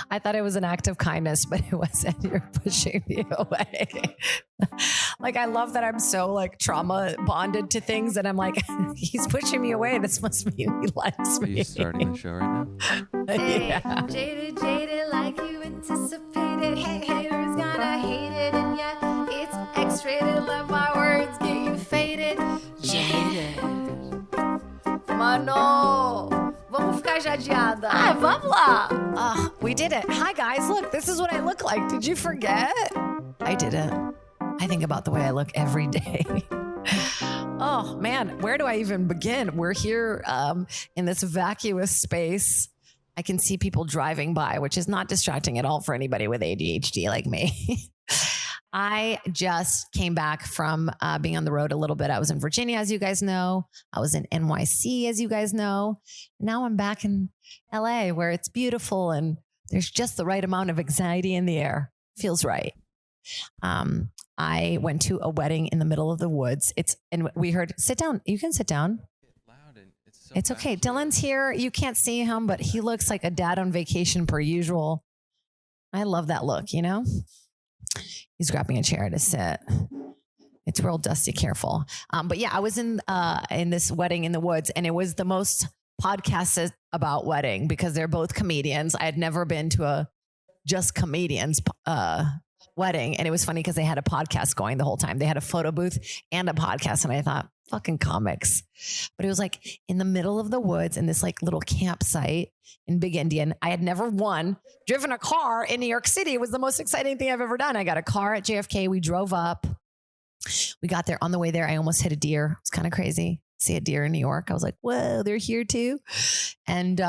I thought it was an act of kindness, but it wasn't. You're pushing me away. Like, I love that I'm so like trauma bonded to things that I'm like, he's pushing me away. This must mean he likes me. Are you starting the show right now? Yeah. Jaded like you anticipated. Hey, haters gonna hate it, and yeah, it's X-rated. Let my words get you faded. Jaded. Mano, vamos ficar jadeada. Ah, vamos lá. We did it. Hi guys, look, this is what I look like. Did you forget? I didn't. I think about the way I look every day. Oh man, where do I even begin? We're here in this vacuous space. I can see people driving by, which is not distracting at all for anybody with ADHD like me. I just came back from being on the road a little bit. I was in Virginia, as you guys know. I was in NYC, as you guys know. Now I'm back in LA, where it's beautiful and there's just the right amount of anxiety in the air. Feels right. I went to a wedding in the middle of the woods. And we heard, sit down. You can sit down. It's okay. Dylan's here. You can't see him, but he looks like a dad on vacation per usual. I love that look, you know? He's grabbing a chair to sit. It's real dusty, careful. But yeah, I was in this wedding in the woods, and it was the most podcasted about wedding because they're both comedians. I had never been to a just comedians wedding. And it was funny because they had a podcast going the whole time. They had a photo booth and a podcast. And I thought, fucking comics. But it was like in the middle of the woods in this like little campsite in Big Indian. I had never driven a car in New York City. It was the most exciting thing I've ever done. I got a car at JFK. We drove up. We got there. On the way there, I almost hit a deer. It's kind of crazy. See a deer in New York. I was like, whoa, they're here too. And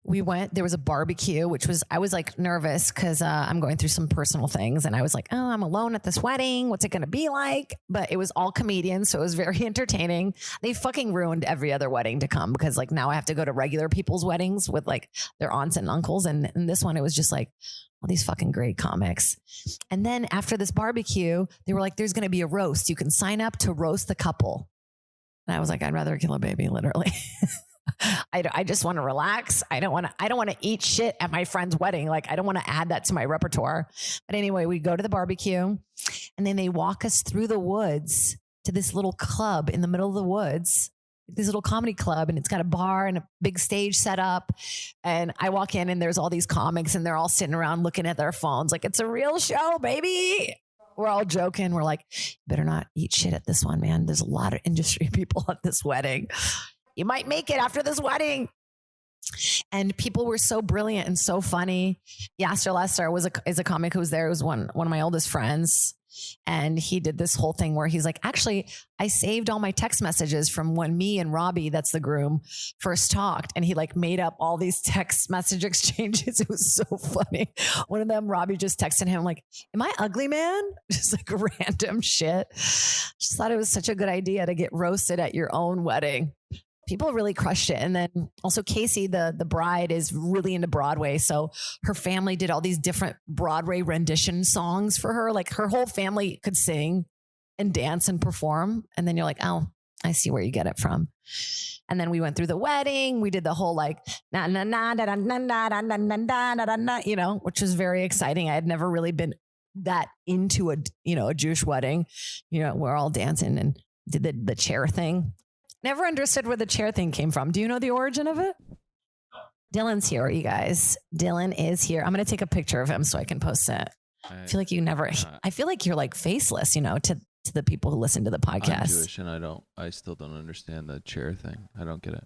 we went, there was a barbecue, I was like nervous because I'm going through some personal things. And I was like, oh, I'm alone at this wedding. What's it going to be like? But it was all comedians. So it was very entertaining. They fucking ruined every other wedding to come because like now I have to go to regular people's weddings with like their aunts and uncles. And in this one, it was just like all these fucking great comics. And then after this barbecue, they were like, there's going to be a roast. You can sign up to roast the couple. And I was like, I'd rather kill a baby, literally. I just want to relax. I don't want to eat shit at my friend's wedding. Like, I don't want to add that to my repertoire. But anyway, we go to the barbecue and then they walk us through the woods to this little club in the middle of the woods, this little comedy club. And it's got a bar and a big stage set up. And I walk in and there's all these comics and they're all sitting around looking at their phones. Like, it's a real show, baby. We're all joking. We're like, better not eat shit at this one, man. There's a lot of industry people at this wedding. You might make it after this wedding. And people were so brilliant and so funny. Yasser Lester is a comic who was there. It was one of my oldest friends. And he did this whole thing where he's like, actually, I saved all my text messages from when me and Robbie, that's the groom, first talked. And he like made up all these text message exchanges. It was so funny. One of them, Robbie just texted him like, am I ugly, man? Just like random shit. Just thought it was such a good idea to get roasted at your own wedding. People really crushed it. And then also Casey, the bride, is really into Broadway. So her family did all these different Broadway rendition songs for her. Like her whole family could sing and dance and perform. And then you're like, oh, I see where you get it from. And then we went through the wedding. We did the whole like, na na na na na na na na na na na na, you know, which was very exciting. I had never really been that into a Jewish wedding. You know, we're all dancing and did the chair thing. Never understood where the chair thing came from. Do you know the origin of it? Dylan's here, you guys. Dylan is here. I'm going to take a picture of him so I can post it. I feel like I feel like you're like faceless, you know, to the people who listen to the podcast. I'm Jewish and I still don't understand the chair thing. I don't get it.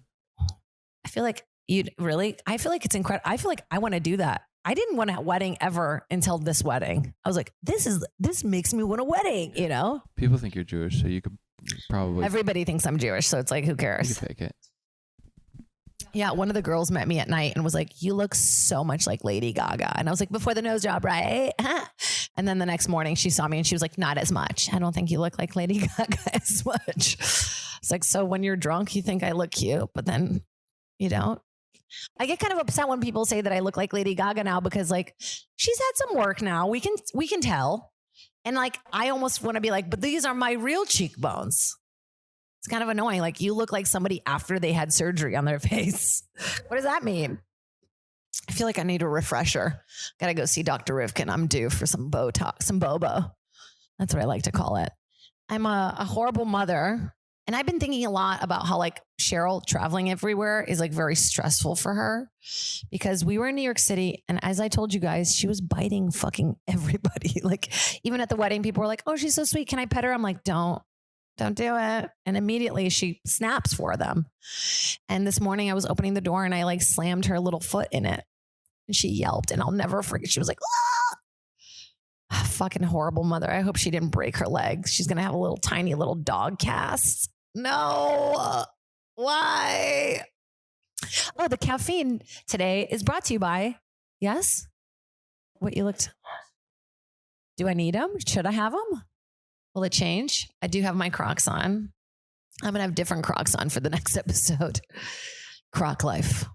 I feel like I feel like it's incredible. I feel like I want to do that. I didn't want a wedding ever until this wedding. I was like, this makes me want a wedding, you know? People think you're Jewish, so you could probably. Everybody thinks I'm Jewish, so it's like, who cares? You can fake it. Yeah, one of the girls met me at night and was like, you look so much like Lady Gaga. And I was like, before the nose job, right? And then the next morning she saw me and she was like, not as much. I don't think you look like Lady Gaga as much. It's like, so when you're drunk, you think I look cute, but then you don't. I get kind of upset when people say that I look like Lady Gaga now because like she's had some work now. We can tell. And like, I almost want to be like, but these are my real cheekbones. It's kind of annoying. Like you look like somebody after they had surgery on their face. What does that mean? I feel like I need a refresher. Got to go see Dr. Rivkin. I'm due for some Botox, some Bobo. That's what I like to call it. I'm a horrible mother. And I've been thinking a lot about how like Cheryl traveling everywhere is like very stressful for her because we were in New York City. And as I told you guys, she was biting fucking everybody. Like even at the wedding, people were like, oh, she's so sweet. Can I pet her? I'm like, don't do it. And immediately she snaps for them. And this morning I was opening the door and I like slammed her little foot in it and she yelped and I'll never forget. She was like, ah! Fucking horrible mother. I hope she didn't break her legs. She's going to have a little tiny little dog cast. No. Why? Oh, the caffeine today is brought to you by, yes? What you looked. Do I need them? Should I have them? Will it change? I do have my Crocs on. I'm going to have different Crocs on for the next episode. Croc Life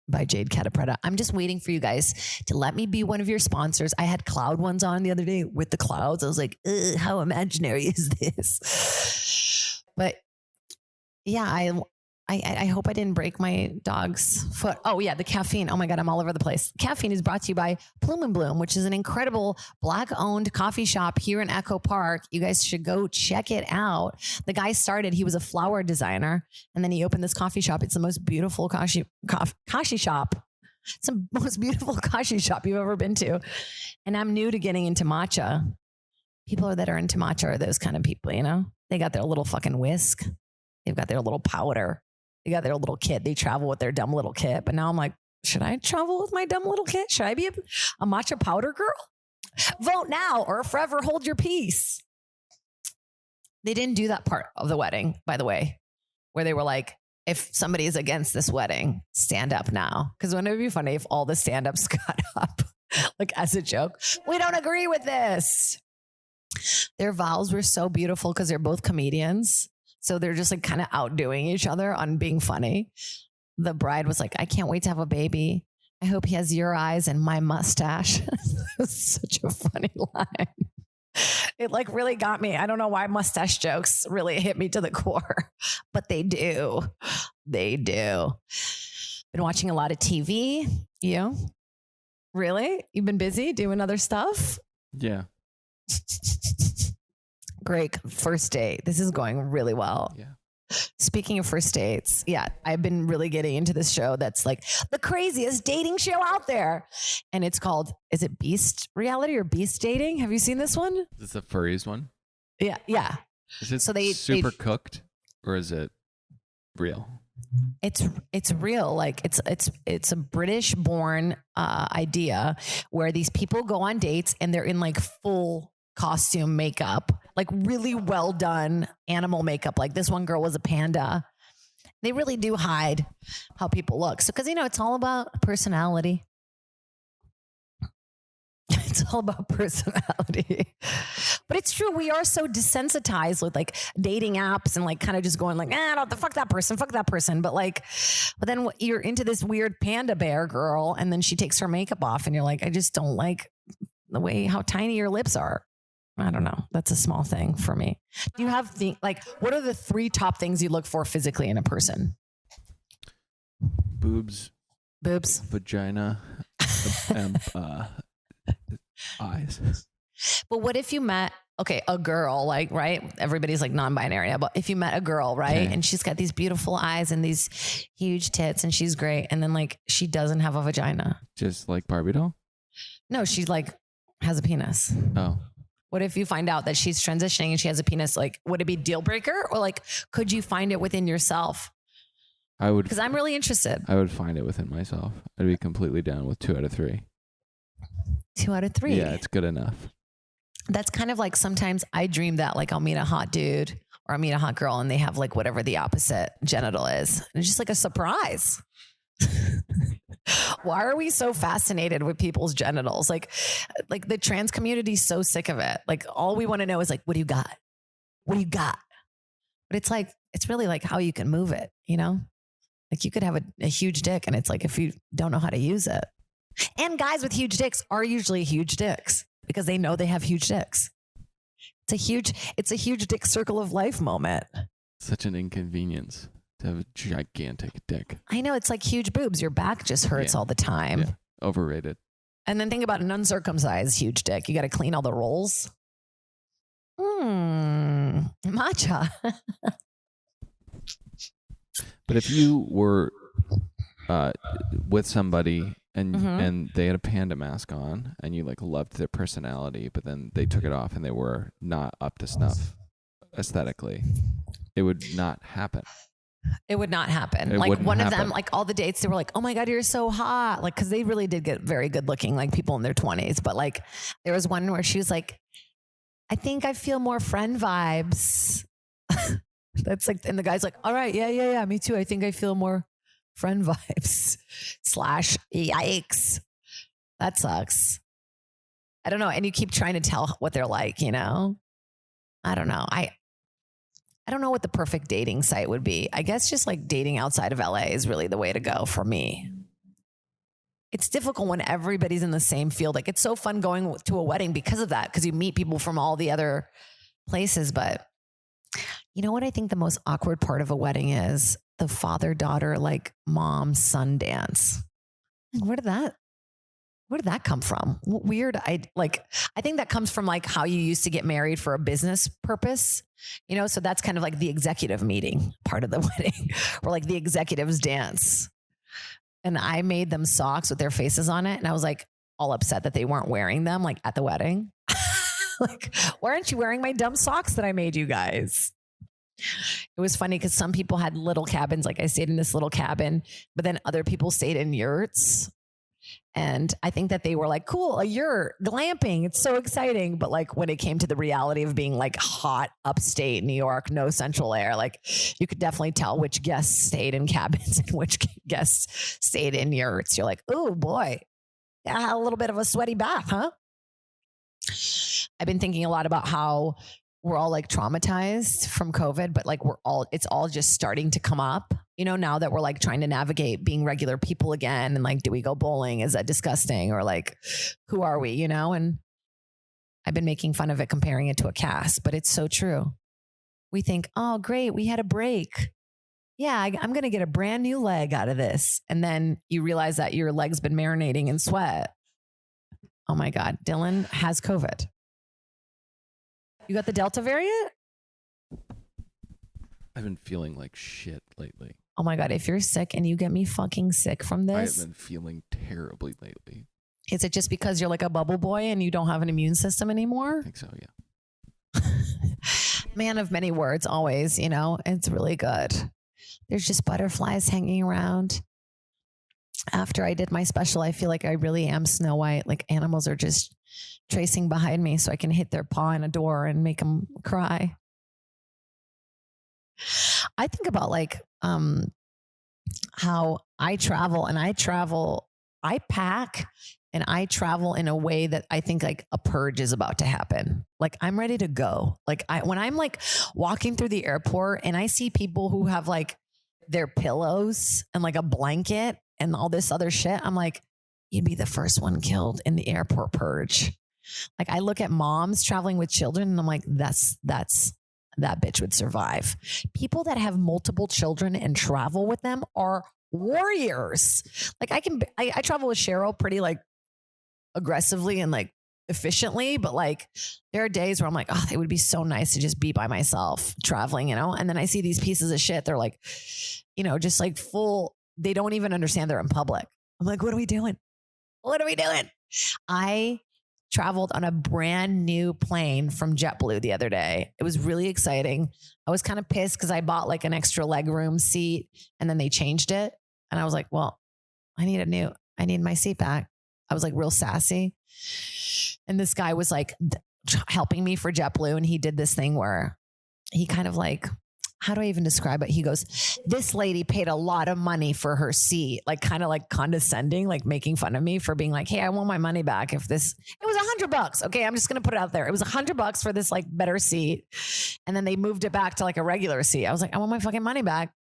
by Jade Catta-Preta. I'm just waiting for you guys to let me be one of your sponsors. I had cloud ones on the other day with the clouds. I was like, how imaginary is this? But yeah, I hope I didn't break my dog's foot. Oh yeah, the caffeine. Oh my God, I'm all over the place. Caffeine is brought to you by Plume and Bloom, which is an incredible Black-owned coffee shop here in Echo Park. You guys should go check it out. The guy started, he was a flower designer, and then he opened this coffee shop. It's the most beautiful kashi shop. It's the most beautiful kashi shop you've ever been to. And I'm new to getting into matcha. People that are into matcha are those kind of people, you know? They got their little fucking whisk. They've got their little powder. They got their little kit. They travel with their dumb little kit. But now I'm like, should I travel with my dumb little kit? Should I be a matcha powder girl? Vote now or forever hold your peace. They didn't do that part of the wedding, by the way, where they were like, if somebody is against this wedding, stand up now. Because wouldn't it be funny if all the stand-ups got up like as a joke? We don't agree with this. Their vows were so beautiful because they're both comedians. So they're just like kind of outdoing each other on being funny. The bride was like, I can't wait to have a baby. I hope he has your eyes and my mustache. Such a funny line. It like really got me. I don't know why mustache jokes really hit me to the core, but they do. They do. Been watching a lot of TV. You? Really? You've been busy doing other stuff? Yeah. Great first date. This is going really well. Yeah. Speaking of first dates, yeah, I've been really getting into this show that's like the craziest dating show out there. And it's called, is it Beast Reality or Beast Dating? Have you seen this one? Is this the furries one? Yeah. Yeah. Is it so they cooked or is it real? It's real. Like it's a British born idea where these people go on dates and they're in like full costume makeup, like really well done animal makeup. Like this one girl was a panda. They really do hide how people look. So, cause you know, it's all about personality. It's all about personality. But it's true. We are so desensitized with like dating apps and like kind of just going like, fuck that person. But then you're into this weird panda bear girl and then she takes her makeup off and you're like, I just don't like the way how tiny your lips are. I don't know. That's a small thing for me. Do you have what are the 3 top things you look for physically in a person? Boobs, vagina, and eyes. But what if you met, a girl, like, right? Everybody's like non-binary, but if you met a girl, right? Okay. And she's got these beautiful eyes and these huge tits and she's great. And then like, she doesn't have a vagina. Just like Barbie doll? No, she's like, has a penis. Oh. What if you find out that she's transitioning and she has a penis? Like, would it be a deal breaker or like, could you find it within yourself? I would. Because I'm really interested. I would find it within myself. I'd be completely down with 2 out of 3. 2 out of 3. Yeah, it's good enough. That's kind of like sometimes I dream that like I'll meet a hot dude or I'll meet a hot girl and they have like whatever the opposite genital is. And it's just like a surprise. Why are we so fascinated with people's genitals? Like the trans community is so sick of it. Like all we want to know is like, what do you got? What do you got? But it's like, it's really like how you can move it, you know? Like you could have a huge dick and it's like, if you don't know how to use it. And guys with huge dicks are usually huge dicks because they know they have huge dicks. It's a huge dick circle of life moment. Such an inconvenience to have a gigantic dick. I know, it's like huge boobs. Your back just hurts all the time. Yeah. Overrated. And then think about an uncircumcised huge dick. You got to clean all the rolls. Matcha. But if you were with somebody and Mm-hmm. and they had a panda mask on and you like loved their personality, but then they took it off and they were not up to snuff aesthetically, it would not happen. It would not happen. It Like wouldn't one of happen. them, like all the dates, they were like, oh my God, you're so hot. Like, cause they really did get very good looking, like people in their 20s. But like there was one where she was like, I think I feel more friend vibes. That's like, and the guy's like, all right, yeah, me too. I think I feel more friend vibes / yikes. That sucks. I don't know. And you keep trying to tell what they're like, you know? I don't know. I don't know what the perfect dating site would be. I guess just like dating outside of LA is really the way to go for me. It's difficult when everybody's in the same field. Like it's so fun going to a wedding because of that, because you meet people from all the other places. But you know what I think the most awkward part of a wedding is? The father-daughter, like mom-son dance. Where did that come from? Weird. I think that comes from like how you used to get married for a business purpose, you know? So that's kind of like the executive meeting part of the wedding, or like the executives dance. And I made them socks with their faces on it. And I was like all upset that they weren't wearing them like at the wedding. Like, why aren't you wearing my dumb socks that I made you guys? It was funny because some people had little cabins. Like I stayed in this little cabin, but then other people stayed in yurts. And I think that they were like, cool, a yurt, glamping. It's so exciting. But like when it came to the reality of being like hot upstate New York, no central air, like you could definitely tell which guests stayed in cabins and which guests stayed in yurts. You're like, oh boy, I had a little bit of a sweaty bath, huh? I've been thinking a lot about how we're all like traumatized from COVID, but like it's all just starting to come up, you know, now that we're like trying to navigate being regular people again. And like, do we go bowling? Is that disgusting? Or like, who are we, you know? And I've been making fun of it, comparing it to a cast, but it's so true. We think, oh, great, we had a break. Yeah, I'm going to get a brand new leg out of this. And then you realize that your leg's been marinating in sweat. Oh my God, Dylan has COVID. You got the Delta variant? I've been feeling like shit lately. Oh my God, if you're sick and you get me fucking sick from I have this, been feeling terribly lately. is it just because you're like a bubble boy and you don't have an immune system anymore? I think so, yeah. Man of many words, always, you know, it's really good. There's just butterflies hanging around. After I did my special, I feel like I really am Snow White. Like animals are just tracing behind me so I can hit their paw in a door and make them cry. I think about like how I travel, I pack and I travel in a way that I think like a purge is about to happen. Like I'm ready to go. Like when I'm like walking through the airport and I see people who have like their pillows and like a blanket and all this other shit, I'm like, you'd be the first one killed in the airport purge. Like I look at moms traveling with children and I'm like, that bitch would survive. People that have multiple children and travel with them are warriors. Like I travel with Cheryl pretty like aggressively and like efficiently, but like there are days where I'm like, oh, it would be so nice to just be by myself traveling, you know? And then I see these pieces of shit. They're like, you know, just like full, they don't even understand they're in public. I'm like, what are we doing? What are we doing? I traveled on a brand new plane from JetBlue the other day. It was really exciting. I was kind of pissed because I bought like an extra legroom seat and then they changed it. And I was like, well, I need my seat back. I was like real sassy. And this guy was like helping me for JetBlue. And he did this thing where he kind of like, how do I even describe it? He goes, this lady paid a lot of money for her seat, like kind of like condescending, like making fun of me for being like, hey, I want my money back. It was $100. Okay. I'm just going to put it out there. It was $100 for this like better seat. And then they moved it back to like a regular seat. I was like, I want my fucking money back.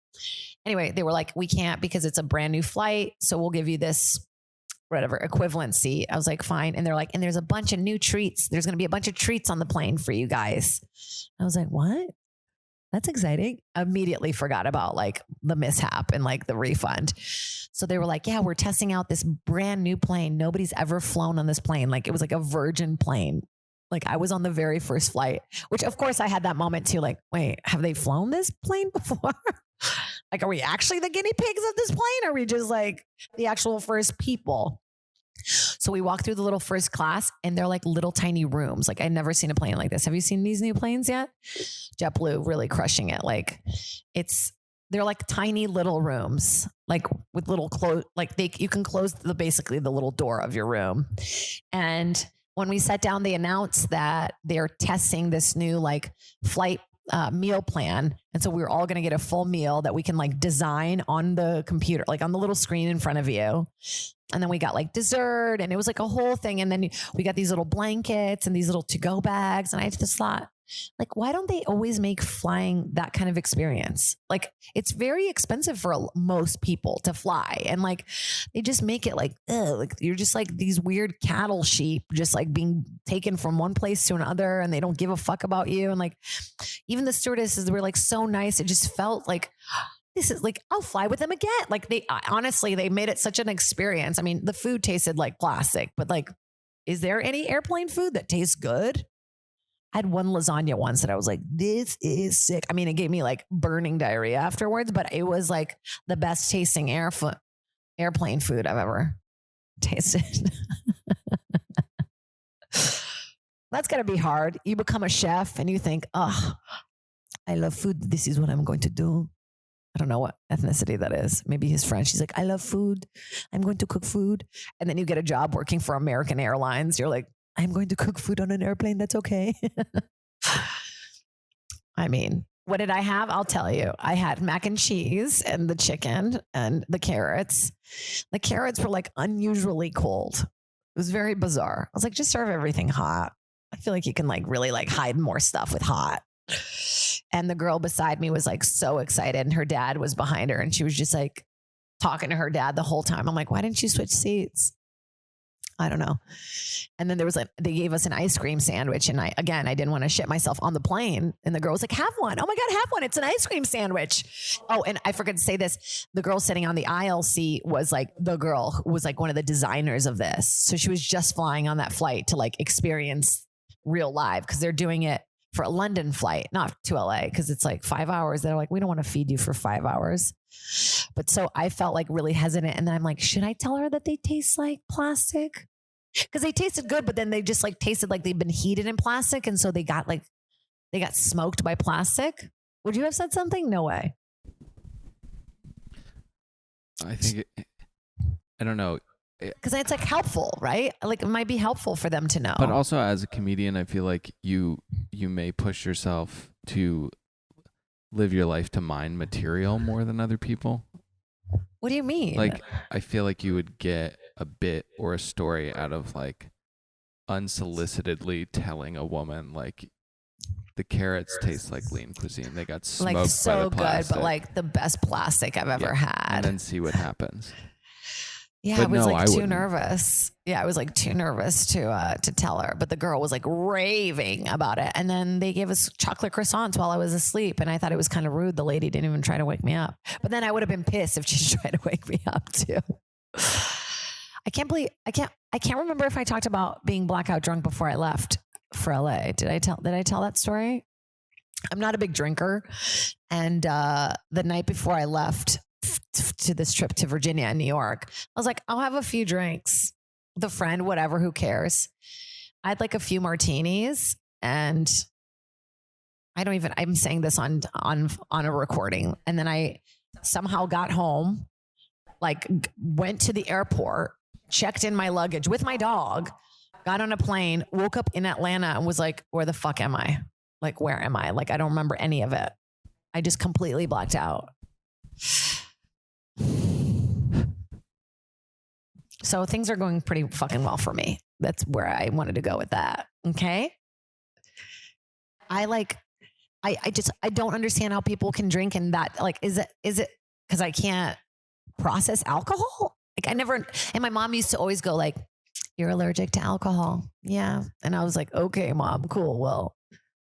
Anyway, they were like, we can't because it's a brand new flight. So we'll give you this whatever equivalent seat. I was like, fine. And they're like, and there's a bunch of new treats. There's going to be a bunch of treats on the plane for you guys. I was like, what? that's exciting. Immediately forgot about like the mishap and like the refund. So they were like, yeah, we're testing out this brand new plane. Nobody's ever flown on this plane. Like it was like a virgin plane. Like I was on the very first flight, which of course I had that moment too. Like, wait, have they flown this plane before? Like, are we actually the guinea pigs of this plane? Or are we just like the actual first people? So we walk through the little first class and they're like little tiny rooms. Like I'd never seen a plane like this. Have you seen these new planes yet? JetBlue really crushing it. Like they're like tiny little rooms, like with little you can close basically the little door of your room. And when we sat down, they announced that they're testing this new like flight meal plan. And so we were all going to get a full meal that we can like design on the computer, like on the little screen in front of you. And then we got like dessert and it was like a whole thing. And then we got these little blankets and these little to-go bags. And I just thought, like, why don't they always make flying that kind of experience? Like, it's very expensive for most people to fly. And like, they just make it like, like you're just like these weird cattle sheep, just like being taken from one place to another and they don't give a fuck about you. And like, even the stewardesses were like so nice. It just felt like, this is like, I'll fly with them again. Like honestly, they made it such an experience. I mean, the food tasted like plastic, but like, is there any airplane food that tastes good? I had one lasagna once that I was like, this is sick. I mean, it gave me like burning diarrhea afterwards, but it was like the best tasting airplane food I've ever tasted. That's got to be hard. You become a chef and you think, oh, I love food. This is what I'm going to do. I don't know what ethnicity that is. Maybe he's French. He's like, I love food. I'm going to cook food. And then you get a job working for American Airlines. You're like, I'm going to cook food on an airplane. That's okay. I mean, what did I have? I'll tell you. I had mac and cheese and the chicken and the carrots. The carrots were like unusually cold. It was very bizarre. I was like, just serve everything hot. I feel like you can like really like hide more stuff with hot. And the girl beside me was like so excited and her dad was behind her and she was just like talking to her dad the whole time. I'm like, why didn't you switch seats? I don't know. And then they gave us an ice cream sandwich. And I didn't want to shit myself on the plane. And the girl was like, have one. Oh my God, have one. It's an ice cream sandwich. Oh, and I forgot to say this. The girl sitting on the aisle seat was like the girl who was like one of the designers of this. So she was just flying on that flight to like experience real live because they're doing it for a London flight, not to LA, because it's like 5 hours. They're like, we don't want to feed you for 5 hours. But so I felt like really hesitant. And then I'm like, should I tell her that they taste like plastic? Because they tasted good, but then they just like tasted like they've been heated in plastic. And so they got smoked by plastic. Would you have said something? No way. I think, I don't know. Because it's like helpful, right? Like it might be helpful for them to know. But also as a comedian, I feel like you may push yourself to live your life to mine material more than other people. What do you mean? Like, I feel like you would get a bit or a story out of like unsolicitedly telling a woman like the carrots taste like lean cuisine. They got smoked like so by the plastic. Good, but like the best plastic I've ever had. And then see what happens. Yeah, but I was no, like I too wouldn't. nervous. Yeah, I was like too nervous to tell her. But the girl was like raving about it. And then they gave us chocolate croissants while I was asleep. And I thought it was kind of rude. The lady didn't even try to wake me up. But then I would have been pissed if she tried to wake me up too. I can't remember if I talked about being blackout drunk before I left for LA. Did I tell that story? I'm not a big drinker. And the night before I left to this trip to Virginia and New York, I was like, I'll have a few drinks with a friend, whatever, who cares? I had like a few martinis and I'm saying this on a recording. And then I somehow got home, like went to the airport, checked in my luggage with my dog, got on a plane, woke up in Atlanta and was like, where the fuck am I? Like, where am I? Like, I don't remember any of it. I just completely blacked out. So things are going pretty fucking well for me. That's where I wanted to go with that. Okay. I don't understand how people can drink and that, like, is it because I can't process alcohol? Like and my mom used to always go like, you're allergic to alcohol. Yeah. And I was like, okay, mom, cool. Well,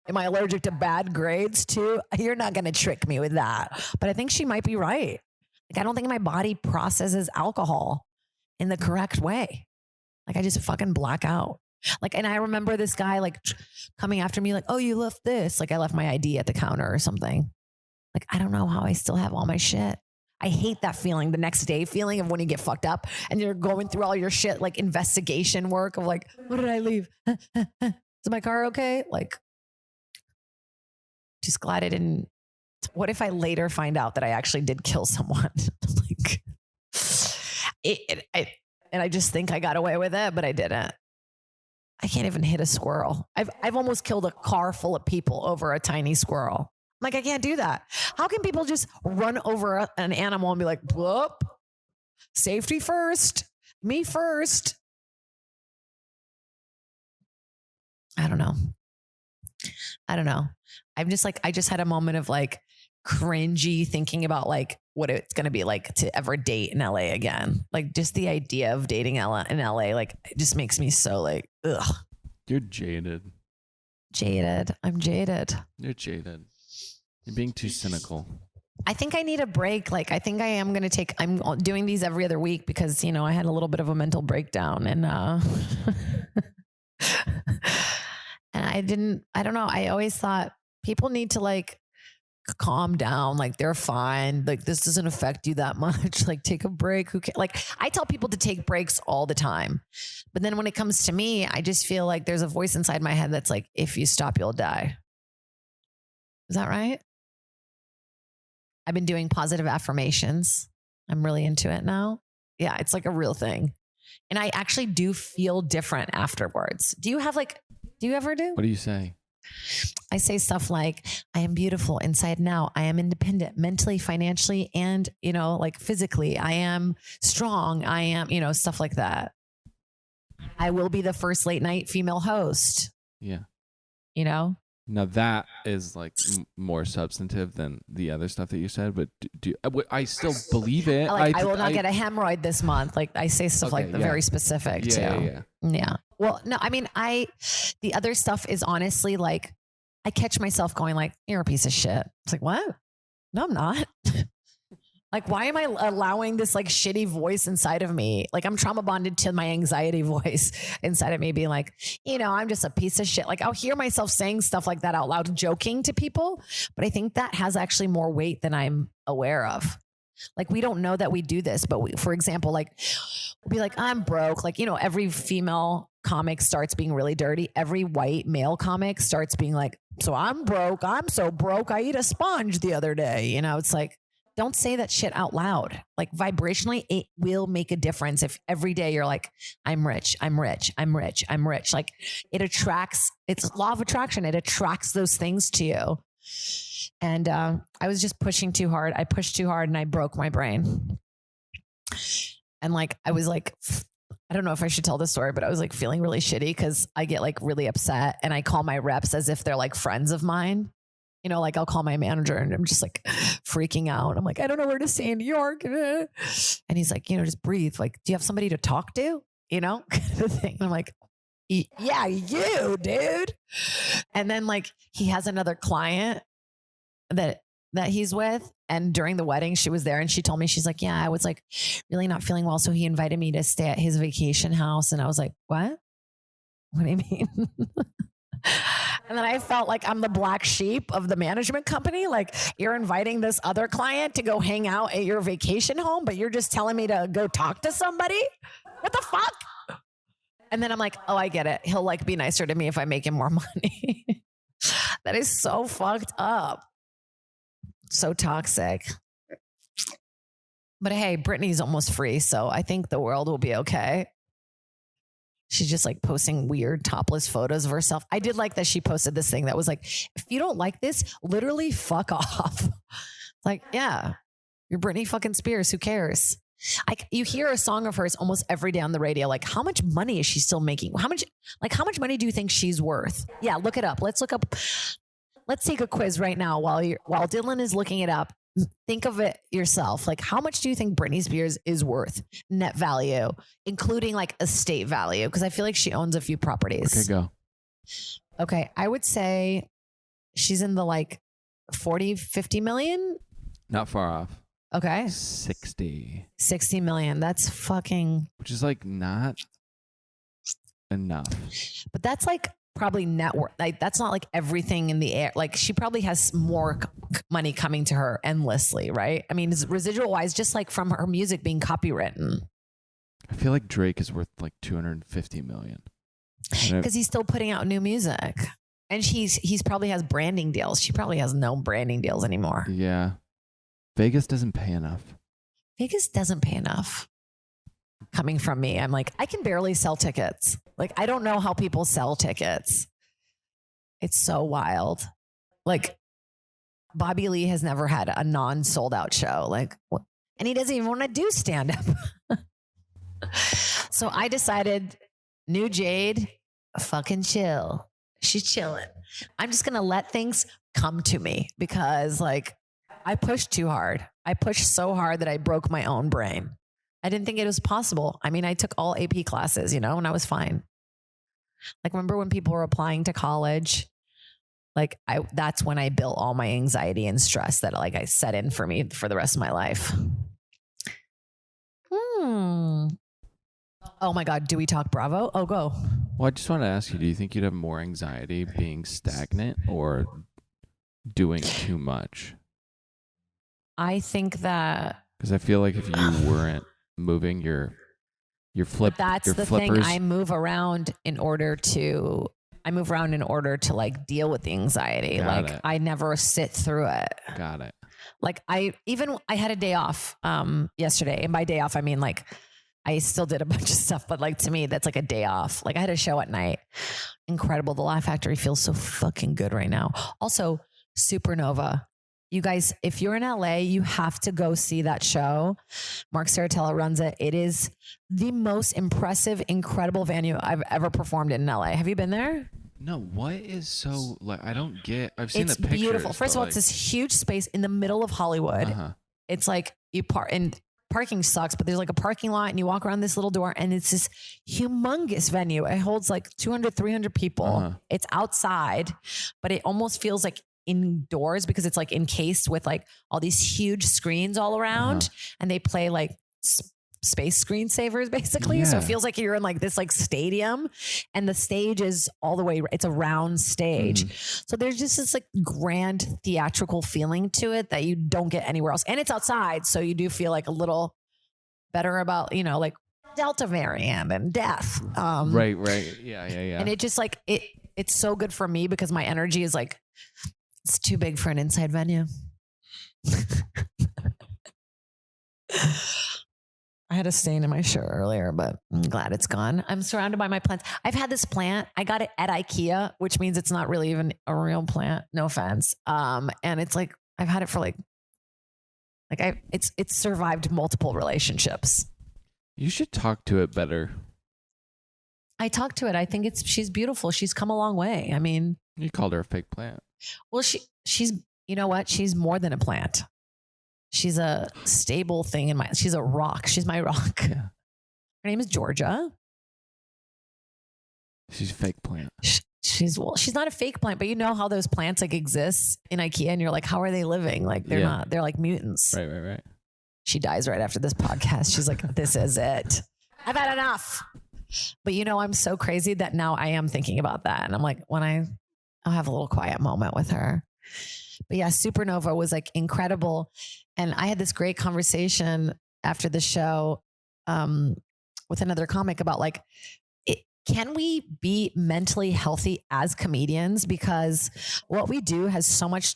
Am I allergic to bad grades too? You're not going to trick me with that. But I think she might be right. Like, I don't think my body processes alcohol in the correct way. Like, I just fucking black out. Like, and I remember this guy like coming after me like, oh, you left this. Like, I left my ID at the counter or something. Like, I don't know how I still have all my shit. I hate that feeling, the next day feeling of when you get fucked up and you're going through all your shit, like investigation work of like, what did I leave? Is my car okay? Like, just glad I didn't. What if I later find out that I actually did kill someone? Like, and I just think I got away with it, but I didn't. I can't even hit a squirrel. I've almost killed a car full of people over a tiny squirrel. Like, I can't do that. How can people just run over an animal and be like, whoop, safety first, me first? I don't know. I'm just like, I just had a moment of like cringy thinking about like what it's going to be like to ever date in LA again. Like, just the idea of dating in LA, like, it just makes me so like, ugh. You're jaded. Jaded. I'm jaded. You're jaded. You're being too cynical. I think I need a break. Like, I think I am going to I'm doing these every other week because, you know, I had a little bit of a mental breakdown and, and I don't know. I always thought people need to like calm down. Like, they're fine. Like, this doesn't affect you that much. Like, take a break. Who can, like, I tell people to take breaks all the time. But then when it comes to me, I just feel like there's a voice inside my head that's like, if you stop, you'll die. Is that right? I've been doing positive affirmations. I'm really into it now. Yeah, it's like a real thing. And I actually do feel different afterwards. Do you ever do? What do you say? I say stuff like, I am beautiful inside now. I am independent mentally, financially, and, you know, like physically. I am strong. I am, you know, stuff like that. I will be the first late night female host. Yeah. You know? Now that is like more substantive than the other stuff that you said, but I still believe it. Like, I will not get a hemorrhoid this month. Like, I say stuff like very specific too. Yeah. Well, no, I mean, the other stuff is honestly like, I catch myself going like, you're a piece of shit. It's like, what? No, I'm not. Like, why am I allowing this like shitty voice inside of me? Like, I'm trauma bonded to my anxiety voice inside of me being like, you know, I'm just a piece of shit. Like, I'll hear myself saying stuff like that out loud, joking to people. But I think that has actually more weight than I'm aware of. Like, we don't know that we do this, but for example, like, we'll be like, I'm broke. Like, you know, every female comic starts being really dirty. Every white male comic starts being like, so I'm broke. I'm so broke. I ate a sponge the other day. You know, it's like, don't say that shit out loud. Like, vibrationally, it will make a difference if every day you're like, I'm rich, I'm rich, I'm rich, I'm rich. Like, it attracts, it's law of attraction. It attracts those things to you. And I was just pushing too hard. I pushed too hard and I broke my brain. And like, I was like, I don't know if I should tell this story, but I was like feeling really shitty because I get like really upset and I call my reps as if they're like friends of mine. You know, like I'll call my manager and I'm just like freaking out. I'm like, I don't know where to stay in New York. And he's like, you know, just breathe. Like, do you have somebody to talk to? You know, the thing. And I'm like, yeah, you, dude. And then like he has another client that he's with. And during the wedding, she was there and she told me, she's like, yeah, I was like really not feeling well. So he invited me to stay at his vacation house. And I was like, what? What do you mean? And then I felt like I'm the black sheep of the management company. Like, you're inviting this other client to go hang out at your vacation home, but you're just telling me to go talk to somebody? What the fuck? And then I'm like, oh, I get it. He'll like be nicer to me if I make him more money. That is so fucked up. So toxic. But hey, Britney's almost free, so I think the world will be okay. She's just like posting weird topless photos of herself. I did like that she posted this thing that was like, if you don't like this, literally fuck off. Like, yeah, you're Britney fucking Spears. Who cares? You hear a song of hers almost every day on the radio. Like, how much money is she still making? How much money do you think she's worth? Yeah, look it up. Let's look up. Let's take a quiz right now while Dylan is looking it up. Think of it yourself. Like, how much do you think Britney Spears is worth net value, including like estate value? Because I feel like she owns a few properties. Okay, go. Okay, I would say she's in the like 40, 50 million. Not far off. Okay. 60 million. That's fucking, which is like not enough. but that's like probably net worth. Like that's not like everything in the air. Like she probably has more money coming to her endlessly, right? I mean, residual wise, just like from her music being copywritten. I feel like Drake is worth like 250 million. Because he's still putting out new music. And he's probably has branding deals. She probably has no branding deals anymore. Yeah. Vegas doesn't pay enough. Vegas doesn't pay enough. Coming from me, I'm like, I can barely sell tickets. Like, I don't know how people sell tickets. It's so wild. Like, Bobby Lee has never had a non-sold out show. Like, and he doesn't even want to do stand-up. So I decided, new Jade, fucking chill. She's chilling. I'm just going to let things come to me because like I pushed too hard. I pushed so hard that I broke my own brain. I didn't think it was possible. I mean, I took all AP classes, and I was fine. Like, remember when people were applying to college? Like that's when I built all my anxiety and stress that like I set in for me for the rest of my life. Oh my God. Do we talk Bravo? Oh, go. Well, I just want to ask you, do you think you'd have more anxiety being stagnant or doing too much? I think that. Because I feel like if you weren't moving your That's the flippers. thing. I move around in order to like deal with the anxiety. Got it. I never sit through it. Got it. Like I had a day off yesterday. And by day off, I mean like I still did a bunch of stuff, but like to me, that's like a day off. Like I had a show at night. Incredible. The Laugh Factory feels so fucking good right now. Also, Supernova. You guys, if you're in LA, you have to go see that show. Mark Saratella runs it. It is the most impressive, incredible venue I've ever performed in LA. Have you been there? No, what is so like? I don't get. I've seen It's the pictures. beautiful. First of all, it's this huge space in the middle of Hollywood. Uh-huh. It's like you park, and parking sucks, but there's like a parking lot, and you walk around this little door, and it's this humongous venue. It holds like 200, 300 people. Uh-huh. It's outside, but it almost feels like indoors because it's like encased with like all these huge screens all around, and they play like space screensavers basically. Yeah. So it feels like you're in like this like stadium, and the stage is all the way, it's a round stage. So there's just this like grand theatrical feeling to it that you don't get anywhere else. And it's outside. So you do feel like a little better about, like Delta variant and death. Right. Yeah. And it just like, it's so good for me because my energy is like, it's too big for an inside venue. I had a stain in my shirt earlier, but I'm glad it's gone. I'm surrounded by my plants. I've had this plant. I got it at IKEA, which means it's not really even a real plant. No offense. And it's like, I've had it for it's survived multiple relationships. You should talk to it better. I talked to it. I think she's beautiful. She's come a long way. I mean, You called her a fake plant. well, she's, you know what? She's more than a plant. She's a stable thing she's a rock. She's my rock. Yeah. Her name is Georgia. She's a fake plant. She's not a fake plant, but you know how those plants like exist in IKEA and you're like, how are they living? Like they're not, they're like mutants. Right. She dies right after this podcast. She's like, this is it. I've had enough. But I'm so crazy that now I am thinking about that. And I'm like, I'll have a little quiet moment with her. But yeah, Supernova was like incredible. And I had this great conversation after the show with another comic about like, can we be mentally healthy as comedians? Because what we do has so much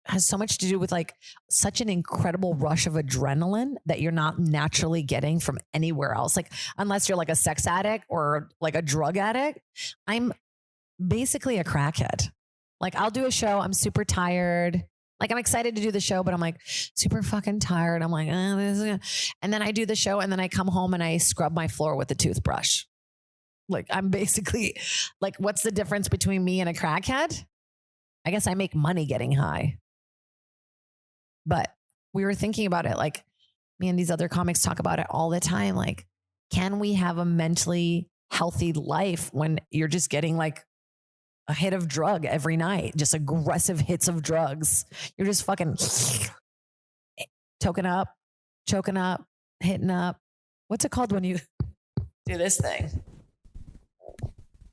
to do with like such an incredible rush of adrenaline that you're not naturally getting from anywhere else. Like unless you're like a sex addict or like a drug addict, I'm basically a crackhead. Like I'll do a show. I'm super tired. Like I'm excited to do the show, but I'm like super fucking tired. I'm like, and then I do the show and then I come home and I scrub my floor with a toothbrush. Like I'm basically like, what's the difference between me and a crackhead? I guess I make money getting high. But we were thinking about it. Like me and these other comics talk about it all the time. Like, can we have a mentally healthy life when you're just getting like a hit of drug every night, just aggressive hits of drugs. You're just fucking choking up, hitting up. What's it called when you do this thing?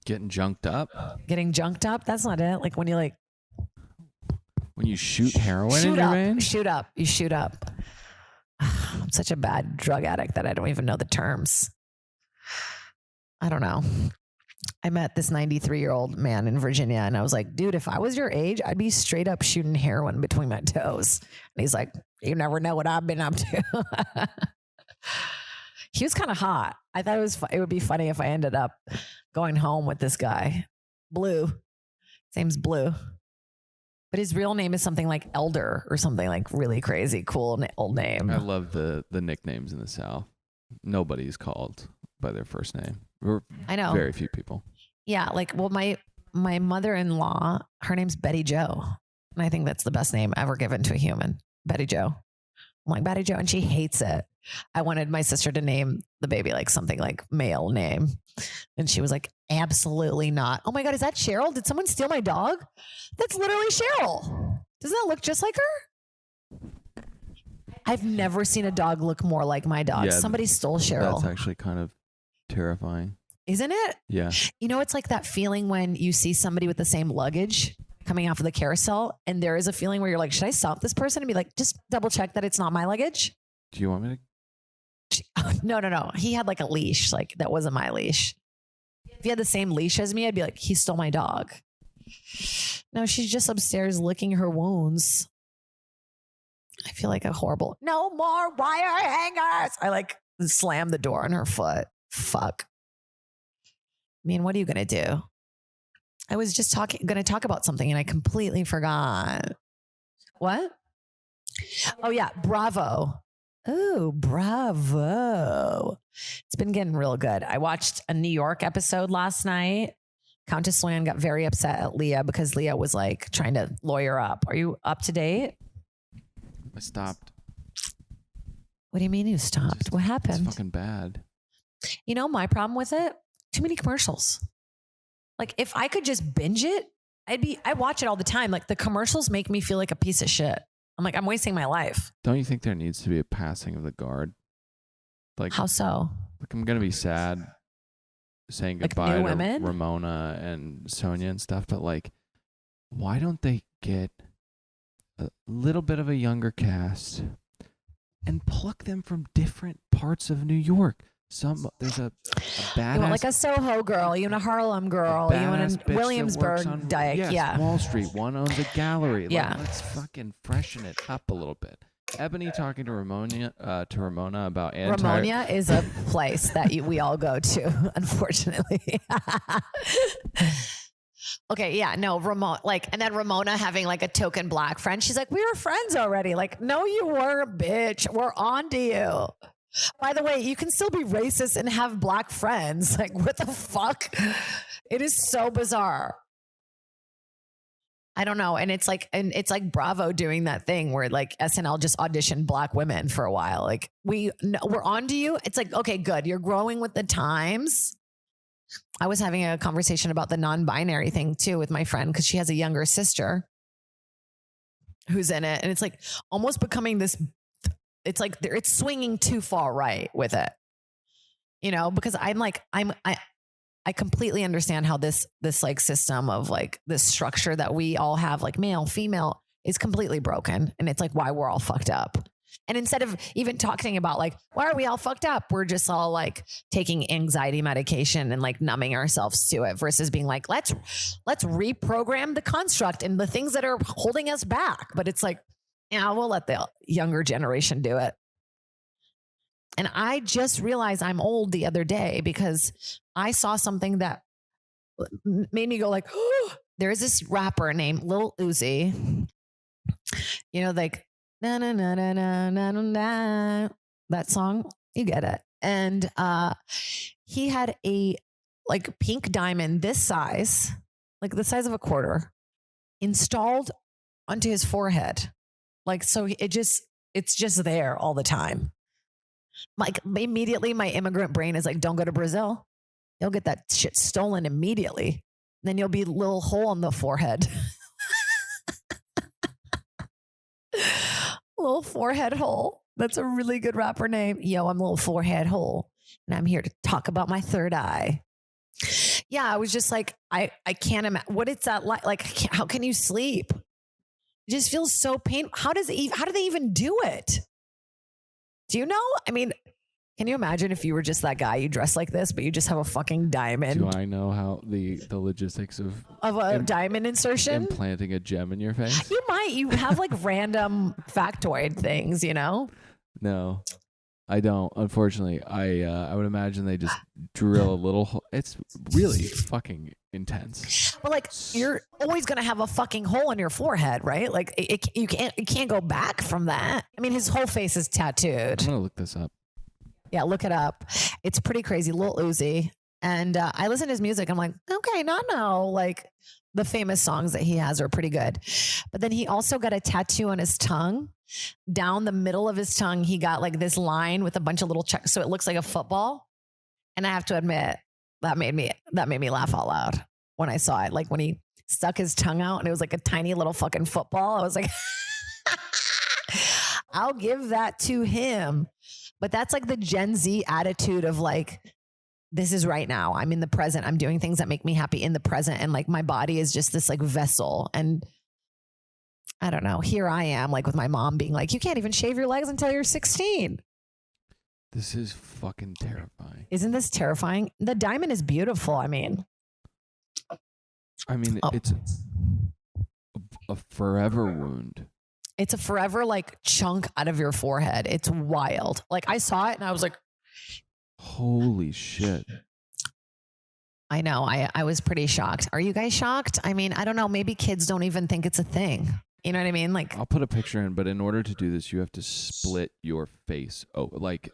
Getting junked up? Getting junked up? That's not it. Like when you like... When you shoot heroin in your veins? Shoot up. You shoot up. I'm such a bad drug addict that I don't even know the terms. I don't know. I met this 93-year-old man in Virginia and I was like, dude, if I was your age, I'd be straight up shooting heroin between my toes. And he's like, you never know what I've been up to. He was kind of hot. I thought it would be funny if I ended up going home with this guy. Blue. His name's Blue. But his real name is something like Elder or something like really crazy, cool old name. I love the nicknames in the South. Nobody's called by their first name. I know. Very few people. Yeah. Like, well, my mother-in-law, her name's Betty Jo. And I think that's the best name ever given to a human. Betty Jo. I'm like, Betty Jo. And she hates it. I wanted my sister to name the baby like something like male name. And she was like, absolutely not. Oh my God, is that Cheryl? Did someone steal my dog? That's literally Cheryl. Doesn't that look just like her? I've never seen a dog look more like my dog. Yeah, Somebody stole Cheryl. That's actually kind of terrifying. Isn't it? Yeah. You know, it's like that feeling when you see somebody with the same luggage coming off of the carousel. And there is a feeling where you're like, should I stop this person and be like, just double check that it's not my luggage? Do you want me to? No. He had like a leash. Like that wasn't my leash. If he had the same leash as me, I'd be like, he stole my dog. No, she's just upstairs licking her wounds. I feel like a horrible, no more wire hangers. I like slammed the door on her foot. Fuck. I mean, what are you going to do? I was just going to talk about something and I completely forgot. What? Oh yeah. Bravo. Oh, Bravo. It's been getting real good. I watched a New York episode last night. Countess Luann got very upset at Leah because Leah was like trying to lawyer up. Are you up to date? I stopped. What do you mean you stopped? What happened? It's fucking bad. You know, my problem with it, too many commercials. Like if I could just binge it, I watch it all the time. Like the commercials make me feel like a piece of shit. I'm like, I'm wasting my life. Don't you think there needs to be a passing of the guard? Like how so? Like I'm gonna be sad saying like goodbye to women? Ramona and Sonia and stuff, but like, why don't they get a little bit of a younger cast and pluck them from different parts of New York? There's a badass, you want like a Soho girl, you want a Harlem girl, you want a Williamsburg dyke, yes, yeah. Wall Street. One owns a gallery. Like, yeah, let's fucking freshen it up a little bit. Ebony talking to Ramona about Ramona is a place that we all go to, unfortunately. Okay, yeah, no, and then Ramona having like a token black friend. She's like, we were friends already. Like, no, you weren't, bitch. We're on to you. By the way, you can still be racist and have black friends. Like, what the fuck? It is so bizarre. I don't know. And it's like Bravo doing that thing where like SNL just auditioned black women for a while. Like we're on to you. It's like, okay, good. You're growing with the times. I was having a conversation about the non-binary thing too with my friend because she has a younger sister who's in it. And it's like almost becoming this, it's like it's swinging too far right with it, you know, because I completely understand how this like system of like this structure that we all have, like male, female, is completely broken. And it's like why we're all fucked up. And instead of even talking about like, why are we all fucked up? We're just all like taking anxiety medication and like numbing ourselves to it versus being like, let's reprogram the construct and the things that are holding us back. But it's like, yeah, we'll let the younger generation do it. And I just realized I'm old the other day because I saw something that made me go like, oh, there's this rapper named Lil Uzi. You know, like, na na na na na na na, that song, you get it. And he had a like pink diamond this size, like the size of a quarter, installed onto his forehead. Like, so it's just there all the time. Like immediately my immigrant brain is like, don't go to Brazil. You'll get that shit stolen immediately. Then you'll be a little hole on the forehead. Little forehead hole. That's a really good rapper name. Yo, I'm a little forehead hole. And I'm here to talk about my third eye. Yeah, I was just like, I can't imagine. What is that like? Like, how can you sleep? It just feels so painful. How do they even do it? Do you know? I mean, can you imagine if you were just that guy, you dress like this, but you just have a fucking diamond? Do I know how the logistics of a diamond insertion? Implanting a gem in your face? You might. You have like random factoid things, you know? No, I don't. Unfortunately, I would imagine they just drill a little hole. It's really fucking intense. Well, like you're always gonna have a fucking hole in your forehead, right? Like you can't go back from that. I mean, his whole face is tattooed. I'm gonna look this up. Yeah, look it up. It's pretty crazy. Lil Uzi. And I listen to his music. I'm like, okay, no. Like the famous songs that he has are pretty good. But then he also got a tattoo on his tongue. Down the middle of his tongue, he got like this line with a bunch of little checks. So it looks like a football. And I have to admit, that made me laugh out loud when I saw it. Like when he stuck his tongue out and it was like a tiny little fucking football. I was like, I'll give that to him. But that's like the Gen Z attitude of like, this is right now. I'm in the present. I'm doing things that make me happy in the present. And like my body is just this like vessel. And I don't know. Here I am like with my mom being like, you can't even shave your legs until you're 16. This is fucking terrifying. Isn't this terrifying? The diamond is beautiful. I mean, it's a forever wound. It's a forever like chunk out of your forehead. It's wild. Like I saw it and I was like, holy shit. I know. I was pretty shocked. Are you guys shocked? I mean, I don't know. Maybe kids don't even think it's a thing. You know what I mean? Like I'll put a picture in, but in order to do this, you have to split your face. Oh, like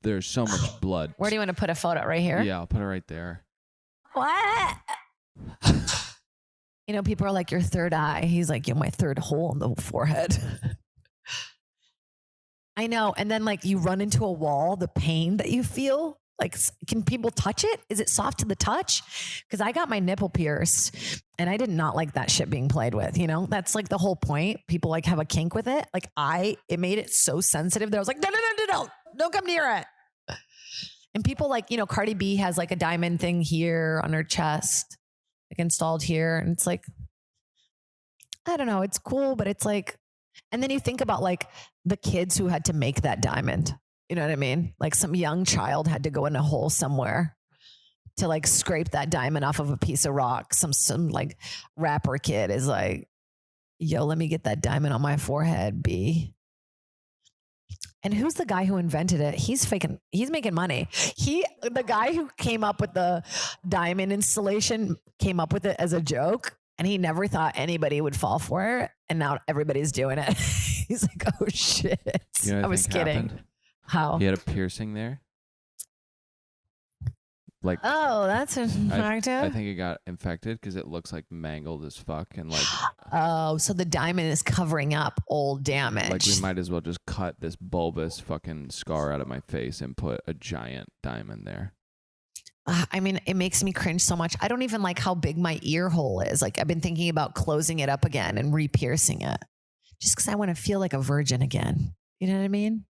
there's so much blood. Where do you want to put a photo? Right here? Yeah, I'll put it right there. What? You know, people are like, your third eye. He's like, my third hole in the forehead. I know. And then like you run into a wall, the pain that you feel, like, can people touch it? Is it soft to the touch? Because I got my nipple pierced and I did not like that shit being played with. You know, that's like the whole point. People like have a kink with it. Like it made it so sensitive that I was like, no, don't come near it. And people like, you know, Cardi B has like a diamond thing here on her chest, like installed here. And it's like, I don't know, it's cool, but it's like, and then you think about like the kids who had to make that diamond. You know what I mean? Like some young child had to go in a hole somewhere to like scrape that diamond off of a piece of rock. Some like rapper kid is like, yo, let me get that diamond on my forehead, B. And who's the guy who invented it? He's making money. The guy who came up with the diamond installation came up with it as a joke. And he never thought anybody would fall for it. And now everybody's doing it. He's like, oh shit. You know what I was kidding. Happened? How? He had a piercing there. Like, oh, that's attractive. I think it got infected because it looks like mangled as fuck and like. Oh, so the diamond is covering up old damage. Like we might as well just cut this bulbous fucking scar out of my face and put a giant diamond there. I mean, it makes me cringe so much. I don't even like how big my ear hole is. Like I've been thinking about closing it up again and re-piercing it just because I want to feel like a virgin again. You know what I mean?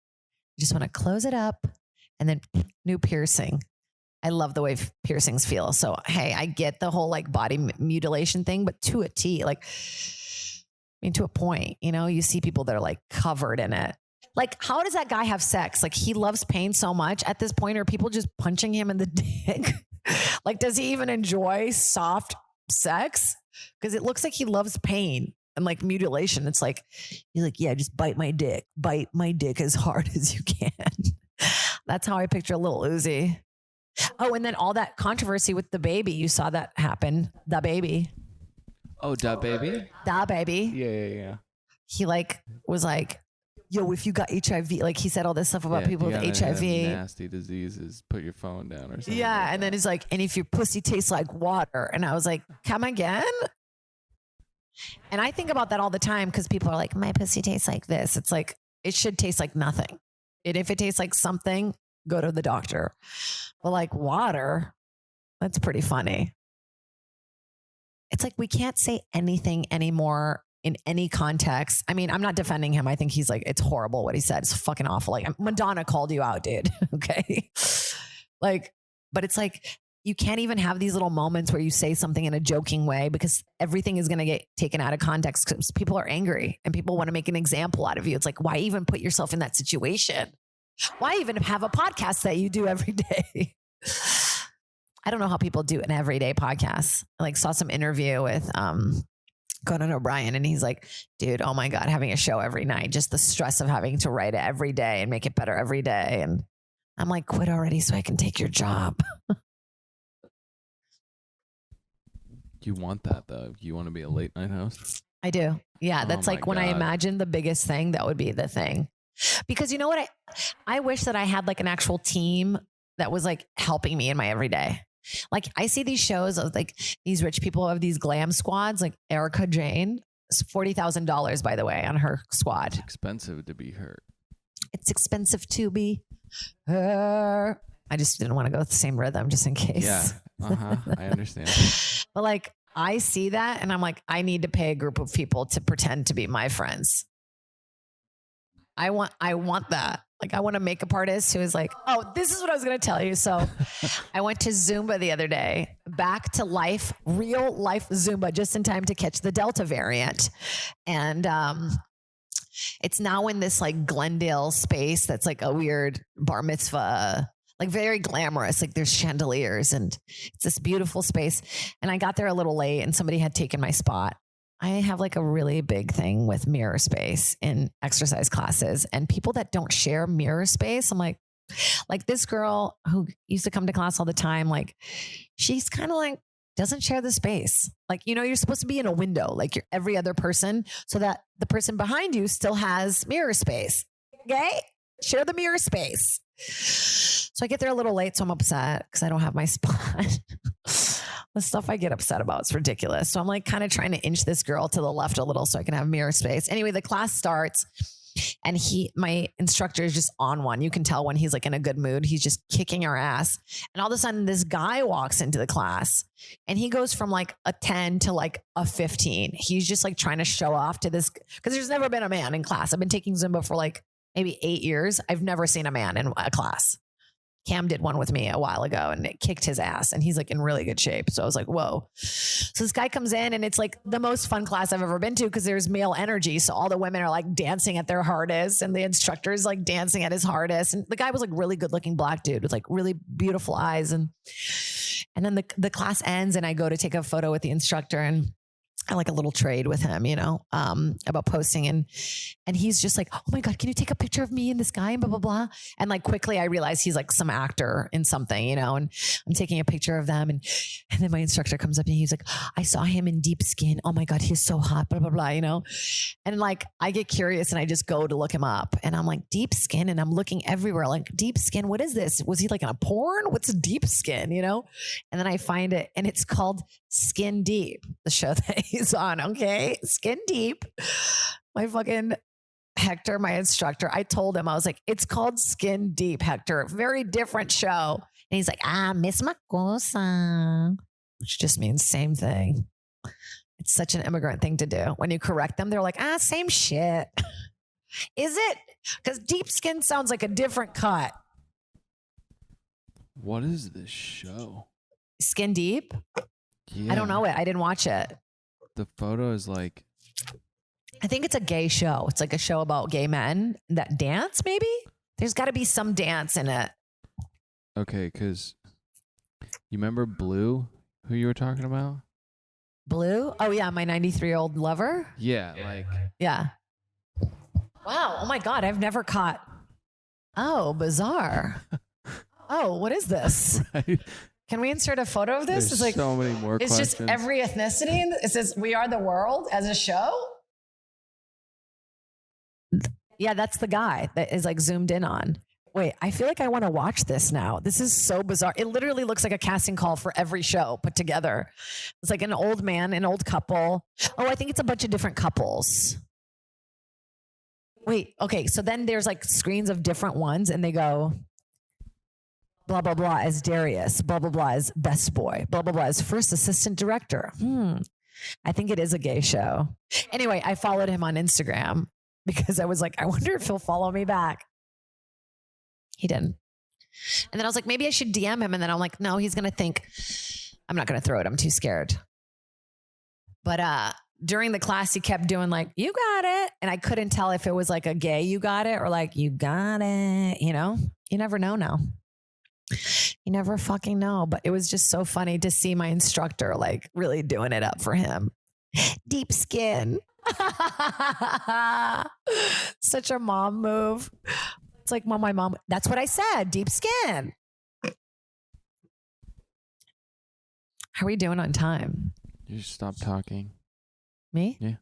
I just want to close it up and then new piercing. I love the way piercings feel. So, hey, I get the whole like body mutilation thing, but to a T, like, I mean, to a point, you know, you see people that are like covered in it. Like, how does that guy have sex? Like, he loves pain so much at this point. Are people just punching him in the dick? Like, does he even enjoy soft sex? Because it looks like he loves pain and like mutilation. It's like, he's like, yeah, just bite my dick as hard as you can. That's how I picture Lil Uzi. Oh, and then all that controversy with the baby. You saw that happen. The baby. Oh, da baby? Da baby. Yeah. He like was like, yo, if you got HIV, like he said all this stuff about people with HIV. Nasty diseases, put your phone down or something. Yeah, and then he's like, and if your pussy tastes like water. And I was like, come again? And I think about that all the time because people are like, my pussy tastes like this. It's like, it should taste like nothing. And if it tastes like something, go to the doctor. But like water, that's pretty funny. it's like we can't say anything anymore in any context. I mean, I'm not defending him. I think he's like, it's horrible what he said. It's fucking awful. Like Madonna called you out, dude. Okay. Like, but it's like, you can't even have these little moments where you say something in a joking way because everything is going to get taken out of context because people are angry and people want to make an example out of you. It's like, why even put yourself in that situation? Why even have a podcast that you do every day? I don't know how people do an everyday podcast. I like saw some interview with Conan O'Brien and he's like, dude, oh my God, having a show every night, just the stress of having to write it every day and make it better every day. And I'm like, quit already so I can take your job. You want that though? You want to be a late night host? I do. Yeah. Oh That's like when God. I imagine the biggest thing, that would be the thing. Because you know what? I wish that I had like an actual team that was like helping me in my everyday. Like I see these shows of like these rich people have these glam squads, like Erica Jane, it's $40,000 by the way on her squad. It's expensive to be hurt. It's expensive to be her. I just didn't want to go with the same rhythm just in case. Yeah. I understand. But like I see that and I'm like, I need to pay a group of people to pretend to be my friends. I want that. Like I want a makeup artist who is like, oh, this is what I was going to tell you. So I went to Zumba the other day, back to life, real life Zumba, just in time to catch the Delta variant. And it's now in this like Glendale space that's like a weird bar mitzvah, like very glamorous. Like there's chandeliers and it's this beautiful space. And I got there a little late and somebody had taken my spot. I have like a really big thing with mirror space in exercise classes and people that don't share mirror space. I'm like this girl who used to come to class all the time, like she's kind of like doesn't share the space. Like, you know, you're supposed to be in a window, like you're every other person so that the person behind you still has mirror space. Okay. Share the mirror space. So I get there a little late. So I'm upset because I don't have my spot. The stuff I get upset about is ridiculous. So I'm like kind of trying to inch this girl to the left a little so I can have mirror space. Anyway, the class starts and my instructor is just on one. You can tell when he's like in a good mood. He's just kicking our ass. And all of a sudden this guy walks into the class and he goes from like a 10 to like a 15. He's just like trying to show off to this because there's never been a man in class. I've been taking Zumba for like maybe 8 years. I've never seen a man in a class. Cam did one with me a while ago and it kicked his ass and he's like in really good shape. So I was like, whoa. So this guy comes in and it's like the most fun class I've ever been to because there's male energy. So all the women are like dancing at their hardest and the instructor is like dancing at his hardest. And the guy was like really good looking black dude with like really beautiful eyes. And then the class ends and I go to take a photo with the instructor and I like a little trade with him, you know, about posting and he's just like, oh my God, can you take a picture of me and this guy and blah, blah, blah. And like quickly I realize he's like some actor in something, you know, and I'm taking a picture of them. And then my instructor comes up and he's like, I saw him in Deep Skin. Oh my God, he's so hot, blah, blah, blah, you know? And like, I get curious and I just go to look him up and I'm like Deep Skin and I'm looking everywhere like Deep Skin. What is this? Was he like in a porn? What's Deep Skin, you know? And then I find it and it's called Skin Deep, the show that he's on. Okay. Skin Deep. My fucking Hector, my instructor, I told him, I was like, it's called Skin Deep, Hector. Very different show. And he's like, miss my cosa, which just means same thing. It's such an immigrant thing to do. When you correct them, they're like, same shit. Is it? Because deep skin sounds like a different cut. What is this show? Skin Deep? Yeah. I don't know it. I didn't watch it. The photo is like, I think it's a gay show. It's like a show about gay men that dance, maybe? There's got to be some dance in it. okay, because you remember Blue, who you were talking about? Blue? Oh, yeah, my 93-year-old lover? Yeah, like, Yeah. Wow. Oh, my God. I've never caught. Oh, bizarre. Oh, what is this? right? Can we insert a photo of this? There's It's like, so many more it's questions. just every ethnicity. It says, We Are the World as a show. Yeah, that's the guy that is like zoomed in on. Wait, I feel like I want to watch this now. This is so bizarre. It literally looks like a casting call for every show put together. It's like an old man, an old couple. Oh, I think it's a bunch of different couples. Wait, okay. So then there's like screens of different ones and they go blah, blah, blah as Darius, blah, blah, blah as best boy, blah, blah, blah as first assistant director. I think it is a gay show. Anyway, I followed him on Instagram because I was like, I wonder if he'll follow me back. He didn't. And then I was like, maybe I should DM him. And then I'm like, no, he's going to think I'm not going to throw it. I'm too scared. But during the class, he kept doing like, you got it. And I couldn't tell if it was like a gay, you got it, or like, you got it. You know, you never know now. You never fucking know. But it was just so funny to see my instructor like really doing it up for him. Deep skin. Such a mom move. It's like, my mom, that's what I said. Deep skin. How are we doing on time? You just stop talking. Me? Yeah.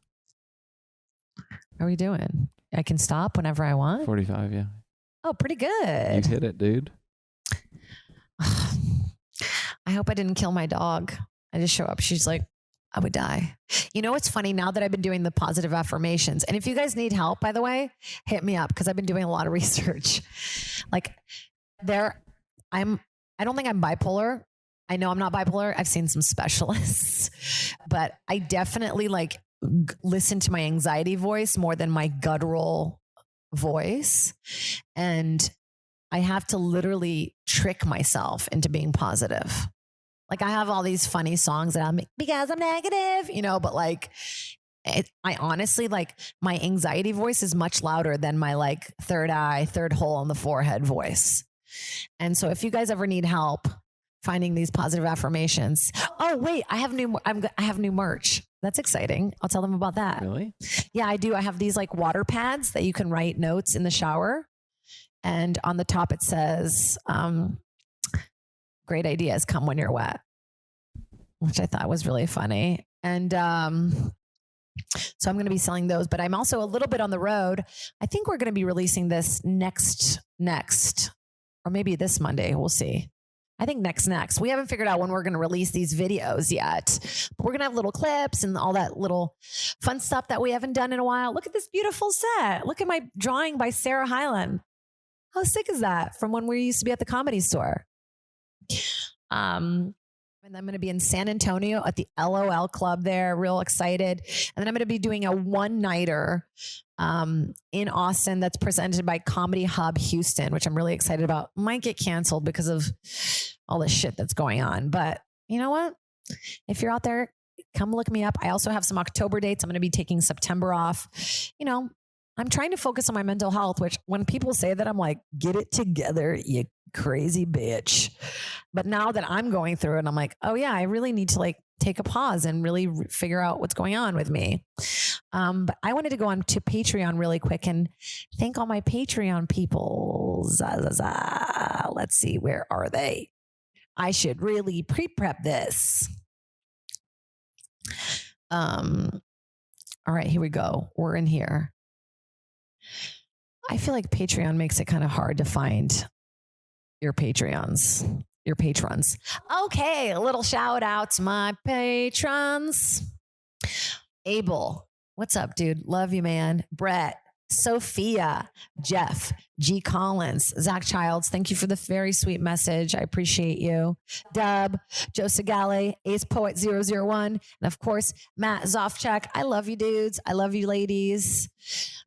How are we doing? I can stop whenever I want? 45, yeah. Oh, pretty good. You hit it, dude. I hope I didn't kill my dog. I just show up. She's like, I would die. You know what's funny now that I've been doing the positive affirmations? And if you guys need help, by the way, hit me up because I've been doing a lot of research. Like I don't think I'm bipolar. I know I'm not bipolar. I've seen some specialists, but I definitely like listen to my anxiety voice more than my guttural voice. And I have to literally trick myself into being positive. Like I have all these funny songs that I'm because I'm negative, you know, but like I honestly like my anxiety voice is much louder than my like third eye, third hole on the forehead voice. And so if you guys ever need help finding these positive affirmations, oh wait, I have new merch. That's exciting. I'll tell them about that. Really? Yeah, I do. I have these like water pads that you can write notes in the shower. And on the top, it says, great ideas come when you're wet, which I thought was really funny. And so I'm going to be selling those, but I'm also a little bit on the road. I think we're going to be releasing this next, or maybe this Monday. We'll see. I think next. We haven't figured out when we're going to release these videos yet, but we're going to have little clips and all that little fun stuff that we haven't done in a while. Look at this beautiful set. Look at my drawing by Sarah Hyland. How sick is that from when we used to be at the Comedy Store? And I'm going to be in San Antonio at the LOL Club there. Real excited. And then I'm going to be doing a one-nighter in Austin that's presented by Comedy Hub Houston, which I'm really excited about. Might get canceled because of all the shit that's going on. But you know what? If you're out there, come look me up. I also have some October dates. I'm going to be taking September off. You know, I'm trying to focus on my mental health, which when people say that, I'm like, get it together, you crazy bitch. But now that I'm going through it, I'm like, oh yeah, I really need to like take a pause and really figure out what's going on with me. But I wanted to go on to Patreon really quick and thank all my Patreon people. Let's see, where are they? I should really pre-prep this. All right, here we go. We're in here. I feel like Patreon makes it kind of hard to find your patrons. Okay, a little shout out to my patrons. Abel, what's up, dude? Love you, man. Brett, Sophia, Jeff, G. Collins, Zach Childs, thank you for the very sweet message. I appreciate you. Dub, Joe Segale, Ace Poet 001, and of course, Matt Zofchak. I love you, dudes. I love you, ladies.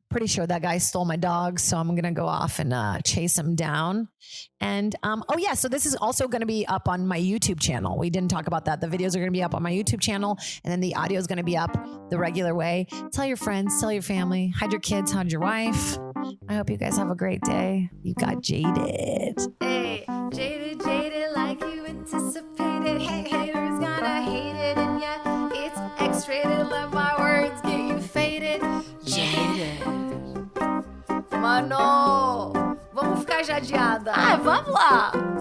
Pretty sure that guy stole my dog, so I'm going to go off and chase him down. And, oh yeah, so this is also going to be up on my YouTube channel. We didn't talk about that. The videos are going to be up on my YouTube channel, and then the audio is going to be up the regular way. Tell your friends, tell your family, hide your kids, hide your wife. I hope you guys have a great day. You got jaded. Hey, jaded like you anticipated. Hey, haters gonna hate it, and yeah, it's X-rated. Love my words, get you faded. Jaded. Mano, vamos ficar jadeada. Vamos lá.